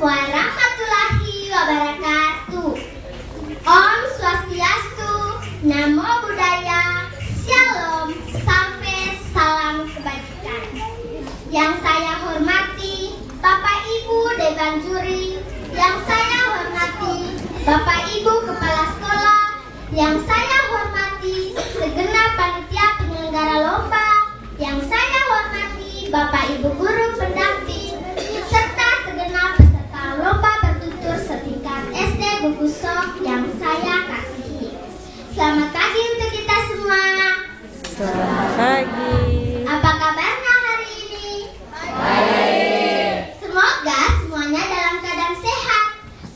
warahmatullahi wabarakatuh. Om Swastiastu, Namo Buddhaya, Shalom, Salve, salam kebajikan. Yang saya hormati Bapak Ibu Dewan Juri, yang saya hormati Bapak Ibu Kepala Sekolah, yang saya hormati segenap panitia penyelenggara lomba, yang saya hormati Bapak Ibu guru pendamping, serta segenap peserta lomba bertutur setingkat SD Bukusok yang saya kasihi. Selamat pagi untuk kita semua. Selamat pagi. Apa kabarnya hari ini? Baik. Semoga semuanya dalam keadaan sehat.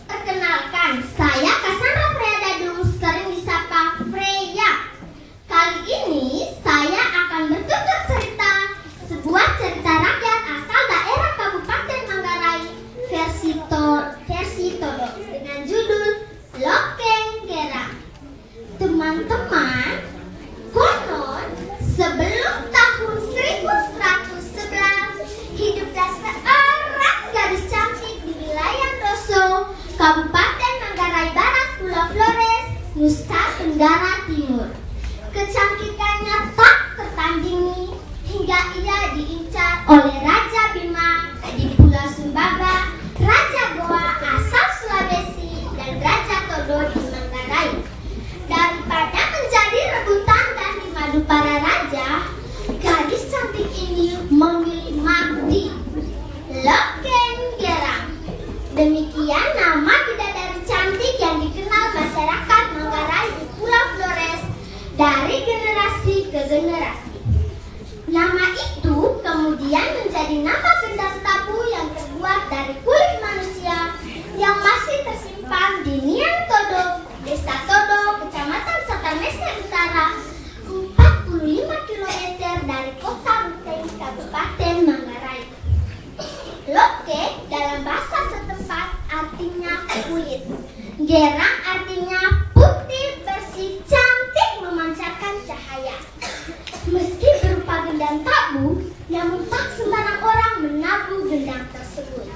Perkenalkan, saya Cassandra Freya Dadung, sering disapa Freya. Kali ini saya akan bertutur cerita sebuah cerita rakyat asal daerah Kabupaten Manggarai versi Todo dengan judul Lokeng Gerang. Teman-teman, konon sebelum tahun 1111 hiduplah seorang gadis cantik di wilayah Doso, Kabupaten Manggarai Barat, Pulau Flores, Nusa Tenggara Timur. Kecantikannya tak tertandingi hingga ia diincar oleh Raja Bima di Pulau Sumbawa, Raja Goa asal Sulawesi, dan Raja Todo di Manggarai. Daripada menjadi rebutan dan dimadu para raja, gadis cantik ini memilih mati. Lokeng Gerang. Demikian nama bidadari cantik yang dikenal masyarakat Manggarai di Pulau Flores dari generasi ke generasi. Nama itu kemudian menjadi nama benda tabu yang terbuat dari kulit manusia yang masih tersimpan di Niang Todo, Desa Todo, Kecamatan Satamese Utara, 45 km dari kota Ruteng, Kabupaten Manggarai. Loke dalam bahasa setempat artinya kulit. Gerang artinya putih, bersih, cantik, memancarkan cahaya. Meski berupa gendang tabu, namun tak sembarang orang menabuh gendang tersebut.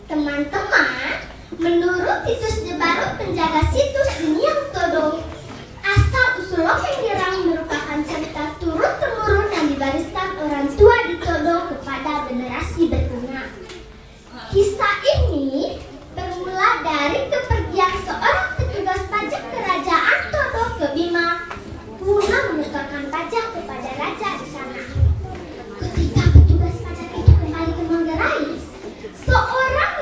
Teman-teman, menurut Titus Jebarut, penjaga situs di Niang Todo, asal-usul Lokeng Gerang merupakan cerita turun-temurun yang diwariskan orang tua di Todo kepada generasi berikutnya. Kisah ini bermula dari kepergian seorang petugas pajak kerajaan Todo ke Bima guna menyetorkan pajak kepada raja di sana. Ketika petugas pajak itu kembali ke Manggarai, seorang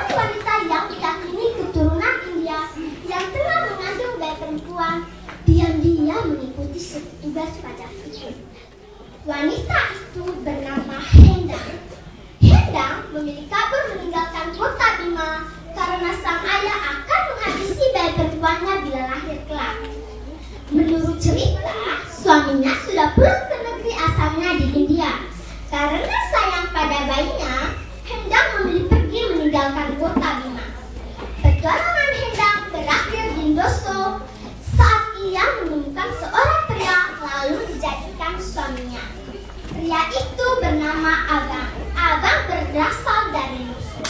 wanita yang diyakini keturunan India yang telah mengandung bayi perempuan diam-diam mengikuti petugas pajak itu. Wanita itu bernama Hendang. Hendang memilih kabur meninggalkan kota Bima karena sang ayah akan menghabisi bayi perempuannya bila lahir kelak. Menurut cerita, suaminya sudah pulang ke negeri asalnya di India. Karena sayang pada bayinya, Hendang memilih pergi meninggalkan kota Bima. Petualangan Hendang berakhir di Doso saat ia menemukan seorang pria lalu dijadikan suaminya. Pria itu bernama Abang. Abang berasal dari Nusa.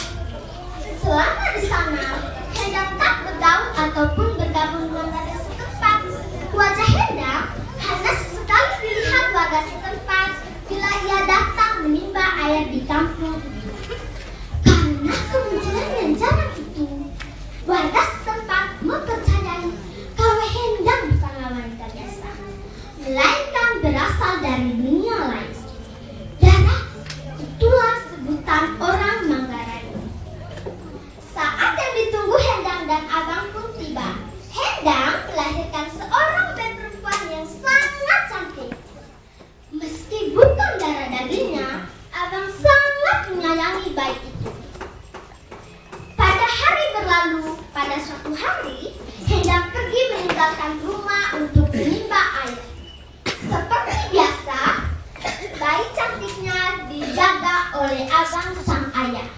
Selama di sana, Hendang tak bergaul ataupun bergabung dengan warga setempat. Wajah Hendang hanya sesekali dilihat warga setempat bila ia datang menimba air di kampung. Karena kemunculan yang jarang itu, warga setempat mempercayai kalau Hendang bukanlah wanita biasa, melainkan berasal dari dunia lain. Darah itulah sebutan orang Manggarai. Saat yang ditunggu Hendang dan Abang pun tiba. Hendang melahirkan seorang bayi perempuan yang sangat cantik. Meski bukan darah dagingnya, Abang sangat menyayangi bayi itu. Pada hari berlalu, pada suatu hari, Hendang pergi meninggalkan rumah untuk menimba air. Seperti biasa, bayi cantiknya dijaga oleh Abang sang ayah.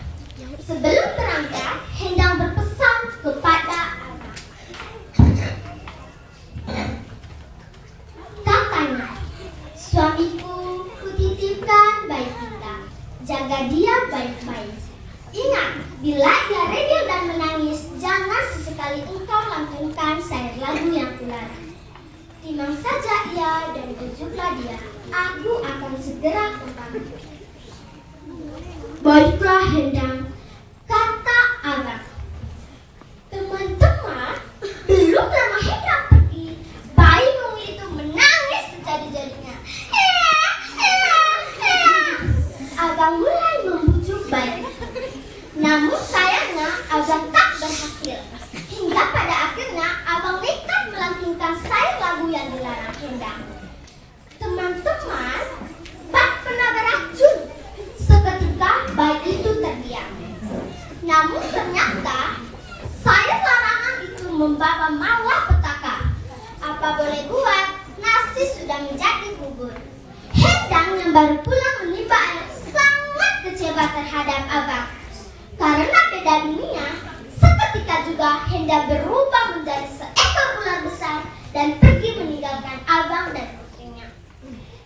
Sebelum berangkat, Hendang berpesan kepada Abang. Katanya, suamiku, kutitipkan bayi kita. Jaga dia baik-baik. Ingat, bila ia saja ia dan bujuklah dia, aku akan segera kembali. Baiklah Hendang, kata Abang. Teman-teman, belum lama Hendang pergi, bayi mungil itu menangis sejadi-jadinya. Abang mulai membujuk bayi. Namun sayangnya Abang tak berhasil. Hingga pada akhirnya Abang nekat melantunkan sayur lagu yang dilarang Hendang. Teman-teman, bak pernah beracun. Seketika bayi itu terdiam. Namun ternyata sayur larangan itu membawa malapetaka. Apa boleh buat, nasi sudah menjadi bubur. Hendang yang baru pulang menimba air sangat kecewa terhadap Abang. Karena beda dunia, seketika juga Hendang berubah menjadi seekor ular besar dan pergi meninggalkan Abang dan putrinya.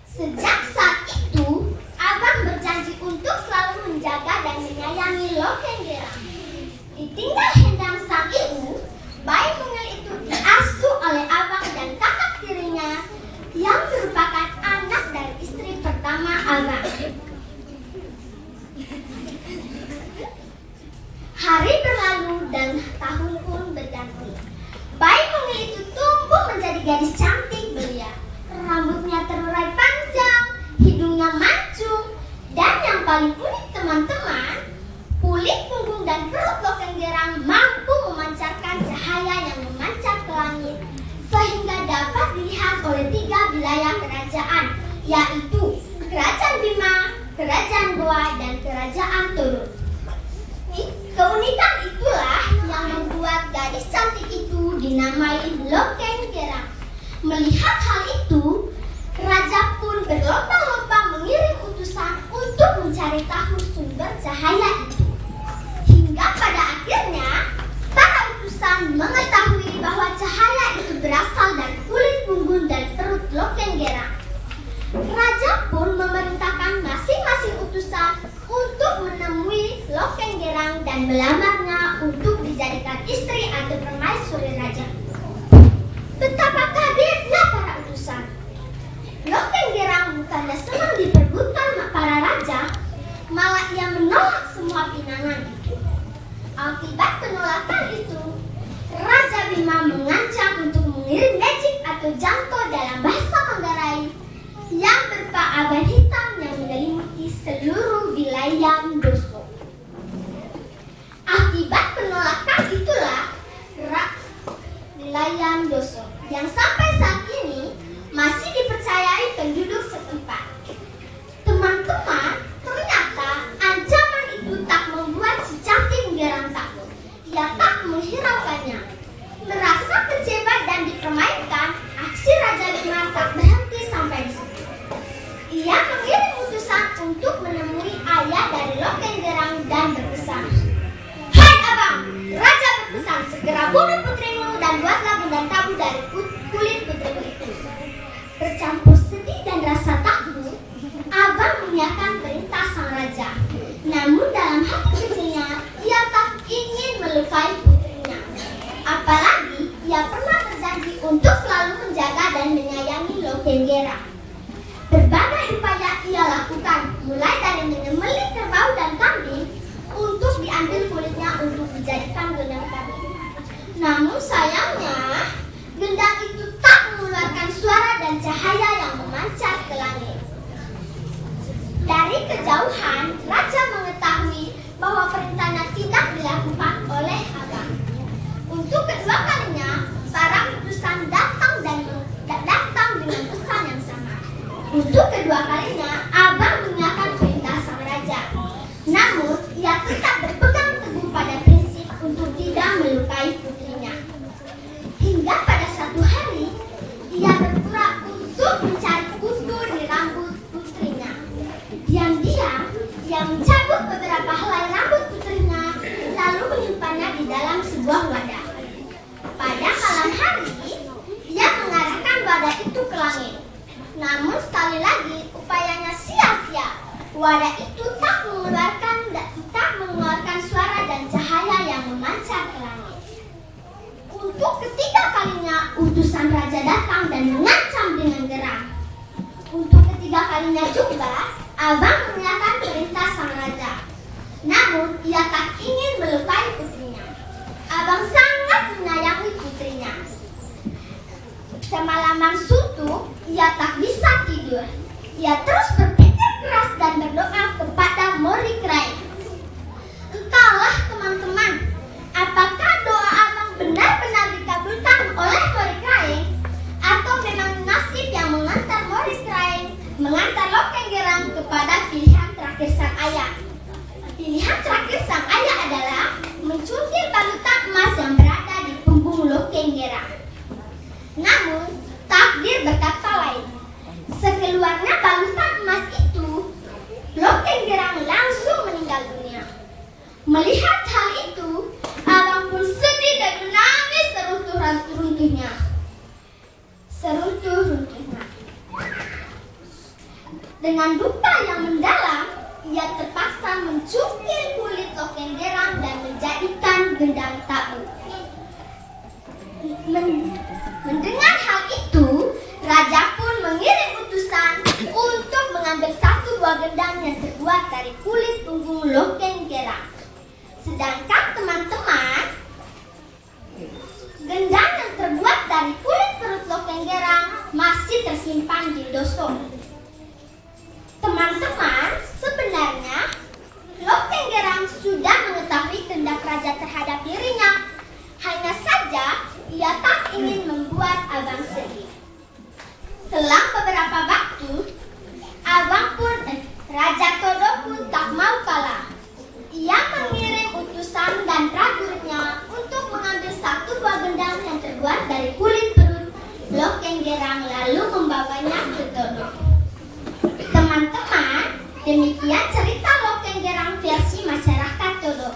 Sejak saat itu, Abang berjanji untuk selalu menjaga dan menyayangi Lokeng Gerang. Ditinggal Hendang sang ibu, bayi mungil itu diasuh oleh Abang dan kakak tirinya yang merupakan anak dari istri pertama Abang. Hari berlalu dan tahun pun berganti. Bayi mungil itu tumbuh menjadi gadis cantik belia. Rambutnya terurai panjang, hidungnya mancung, dan yang paling unik teman-teman, kulit punggung dan perut Lokeng Gerang mampu memancarkan cahaya yang memancar ke langit sehingga dapat dilihat oleh 3 wilayah kerajaan, yaitu Kerajaan Bima, Kerajaan Goa, dan Kerajaan Turun. Keunikan itulah yang membuat gadis cantik itu dinamai Lokeng Gerang. Melihat hal itu, raja pun berlomba-lomba mengirim utusan untuk mencari tahu sumber cahaya itu. Hingga pada akhirnya, para utusan mengetahui bahwa cahaya itu berasal dari kulit punggung dan perut Lokeng Gerang. Raja pun memerintahkan masing-masing utusan untuk menemui Lokeng Gerang dan melamarnya untuk dijadikan istri atau permaisuri raja. Betapa kagetnya para utusan. Lokeng Gerang bukannya senang diperbutkan para raja, malah ia menolak semua pinangan itu. Akibat penolakan itu, Raja Bima mengancam untuk mengirim magic atau jangko dalam bahasa Manggarai yang berupa awan hitam yang menyelimuti seluruh wilayah Doso. Akibat penolakan itulah wilayah Doso yang sampai saat ini masih dipercayai penduduk setempat. Teman-teman, ternyata ancaman itu tak membuat si cantik Gerang takut. Ia tak menghiraukannya. Merasa kecewa dan dipermainkan, aksi Raja Bima tak berhenti sampai di situ. Ia mengirim utusan untuk menemui ayah dari Lokeng Gerang dan berpesan, "Hai Abang, Raja berpesan segera bunuh putrimu dan buatlah benda tabu dari kulit putrimu itu." Bercampur sedih dan rasa takut, Abang mengiyakan perintah sang raja. Namun dalam hati kecilnya, ia tak ingin melukai putrinya. Apalagi ia pernah berjanji untuk selalu menjaga dan menyayangi Lokeng Gerang. Berbagai upaya ia lakukan, mulai dari menyembelih kerbau dan kambing untuk diambil kulitnya untuk dijadikan gendang kambing. Namun sayangnya, gendang itu tak mengeluarkan suara dan cahaya yang memancar ke langit. Dari kejauhan, raja mengetahui bahwa perintahnya tidak dilakukan oleh Abang. Untuk kedua kalinya, para utusan datang dengan pesan yang sama. Untuk kedua kalinya, Abang mengiyakan perintah sang raja. Namun, ia tetap berpegang teguh pada prinsip untuk tidak melukai putrinya. Hingga pada satu hari, ia berpura untuk mencari kutu di rambut putrinya. Diam-diam, ia mencabut beberapa helai rambut putrinya, lalu menyimpannya di dalam sebuah wadah. Pada malam hari, ia mengarahkan wadah itu ke langit. Namun sekali lagi, upayanya sia-sia. Wadah itu tak mengeluarkan suara dan cahaya yang memancar ke langit. Untuk ketiga kalinya, utusan raja datang dan mengancam dengan Abang mendengarkan perintah sang raja. Namun, ia tak ingin melukai putrinya. Abang sangat menyayangi putrinya. Semalaman suntuk, ia tak bisa tidur. Ia terus berpikir keras dan berdoa kepada Mori Kraing. Entahlah teman-teman, apakah doa abang benar-benar dikabulkan oleh Mori Kraing, atau memang nasib yang mengantar Mori Kraing mengantar Lokeng Gerang kepada pilihan terakhir sang ayah. Pilihan terakhir sang ayah adalah mencungkil balutan emas yang berada di punggung Lokeng Gerang. Namun, takdir berkata lain. Sekeluarnya balutan emas itu, Lokeng Gerang langsung meninggal dunia. Melihat hal itu, abang pun sedih dan menangis seruntuh-runtuhnya. Dengan duka yang mendalam, ia terpaksa mencungkil kulit Lokeng Gerang dan menjadikan gendang tabu. Mendengar hal itu, raja pun mengirim utusan untuk mengambil satu buah gendang yang terbuat dari kulit punggung Lokeng Gerang. Sedangkan teman-teman, gendang yang terbuat dari kulit perut Lokeng Gerang masih tersimpan di Doso. Teman-teman, sebenarnya Lokeng Gerang sudah mengetahui kehendak raja terhadap dirinya. Hanya saja ia tak ingin membuat abang sedih. Selang beberapa waktu, Raja Todo pun tak mau kalah. Ia mengirim utusan dan prajuritnya untuk mengambil satu buah gendang yang terbuat dari kulit perut Lokeng Gerang lalu membawanya ke Todo. Teman-teman, demikian cerita Lokeng Gerang versi masyarakat Todo.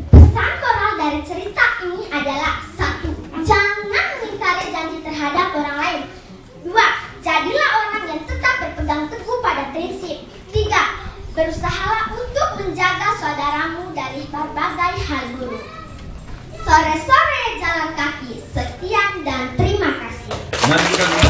Pesan moral dari cerita ini adalah: 1. Jangan mengingkari janji terhadap orang lain. 2. Jadilah orang yang tetap berpegang teguh pada prinsip. 3. Berusahalah untuk menjaga saudaramu dari berbagai hal buruk. Sore-sore jalan kaki. Sekian dan terima kasih.